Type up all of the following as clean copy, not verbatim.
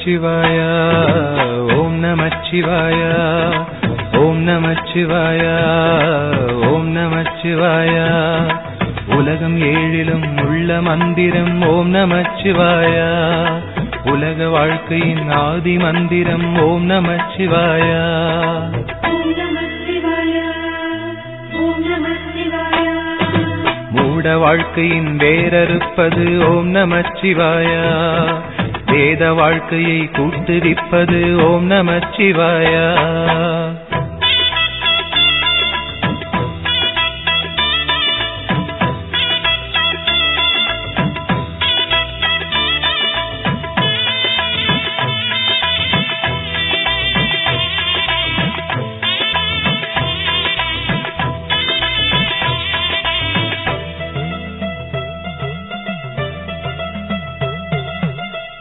சிவாய ஓம் நம சிவாய ஓம் நம சிவாய ஓம் நம சிவாய உலகம் ஏழிலும் உள்ள மந்திரம் ஓம் நம சிவாய உலக வாழ்க்கையின் ஆதி மந்திரம் ஓம் நம சிவாய மூட வாழ்க்கையின் வேரறுப்பது ஓம் நம சிவாய வேத வாழ்க்கையை கூட்டுவிப்பது ஓம் நம சிவாய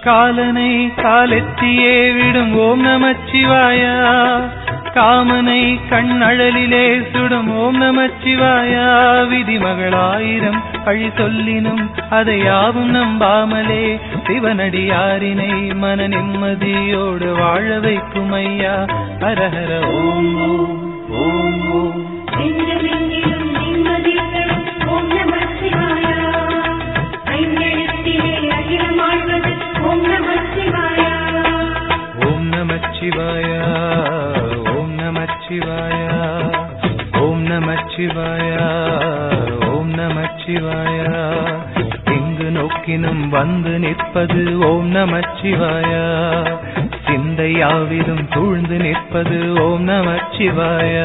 காலனை காலெத்தியே விடும் ஓம் நம சிவாய காமனை கண்ணழலிலே சுடும் ஓம் நம சிவாய விதிமகளாயிரம் பழி சொல்லினும் அதை யாவும் நம்பாமலே சிவனடியாரினை மன நிம்மதியோடு வாழ வைக்கும் ஐயா ஹரஹர ஓம் ஓம் ஓம் ஓம் ஓம் நம சிவாய ஓம் நம சிவாய ஓம் நம சிவாய ஓம் நம சிவாய எங்கு நோக்கினும் வந்து நிற்பது ஓம் நம சிவாய சிந்தையாவிலும் சூழ்ந்து நிற்பது ஓம் நம சிவாய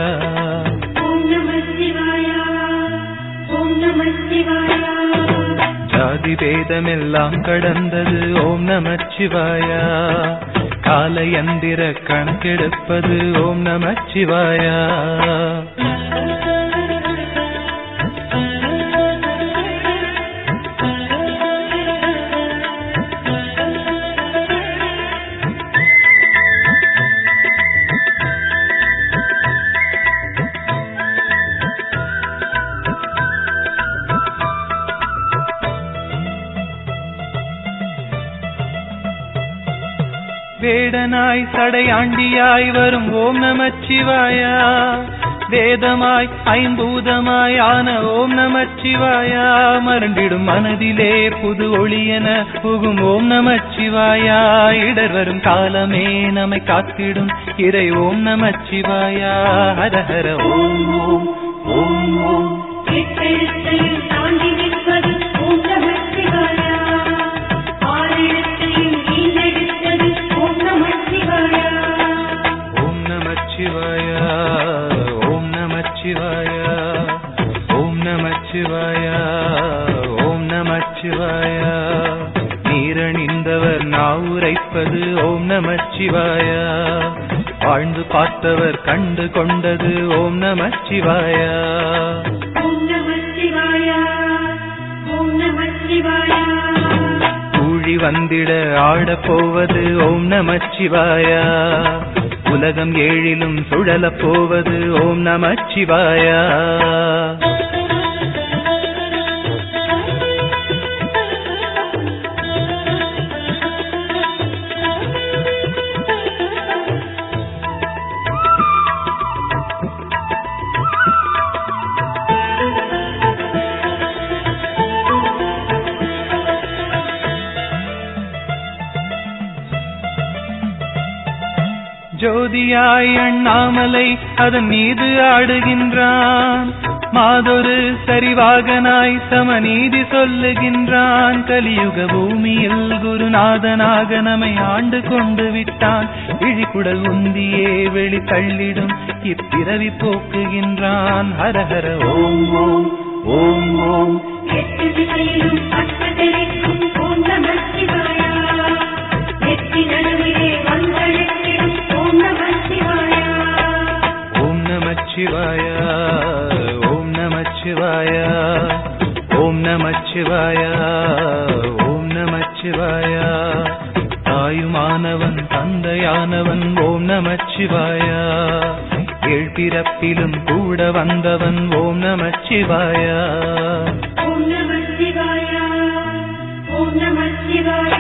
ஜாதி பேதமெல்லாம் கடந்தது ஓம் நம சிவாய காலயந்திர கணக்கெடுப்பது ஓம் நம சிவாய வேடனாய் சடையாண்டியாய் வரும் ஓம் நம சிவாய வேதமாய் ஐம்பூதமாய் ஆன ஓம் நம சிவாய மறந்திடும் மனதிலே புது ஒளியென புகும் ஓம் நம சிவாய இடர் வரும் காலமே நம்மை காத்திடும் இறை ஓம் நம சிவாய ஹரஹர ஓம் ஓம் ஓம் ஓம் நீரணிந்தவர் நாவுரைப்பது ஓம் நம சிவாய வாழ்ந்து பார்த்தவர் கண்டு கொண்டது ஓம் நம சிவாய கூழி வந்திட ஆடப் போவது ஓம் நம சிவாய உலகம் ஏழிலும் சுழலப் போவது ஓம் நம சிவாய ஜோதியாய் அண்ணாமலை அதன் மீது ஆடுகின்றான் மாதொரு சரிவாகனாய் சமநீதி சொல்லுகின்றான் கலியுக பூமியில் குருநாதனாக நம்மை ஆண்டு கொண்டு விட்டான் இழிகுடல் உந்தியே வெளி தள்ளிடும் இப்பிறவி போக்குகின்றான் ஹரஹர ஓம் ஓம் ஓம் ஓம் சிவாய ஓம் நம சிவாய ஓம் நம சிவாய ஓம் நம சிவாய தாயுமானவன் தந்தையானவன் ஓம் நம சிவாய ஏழ்பிறப்பிலும் கூட வந்தவன் ஓம் நம சிவாய ஓம் நம சிவாய ஓம் நம சிவாய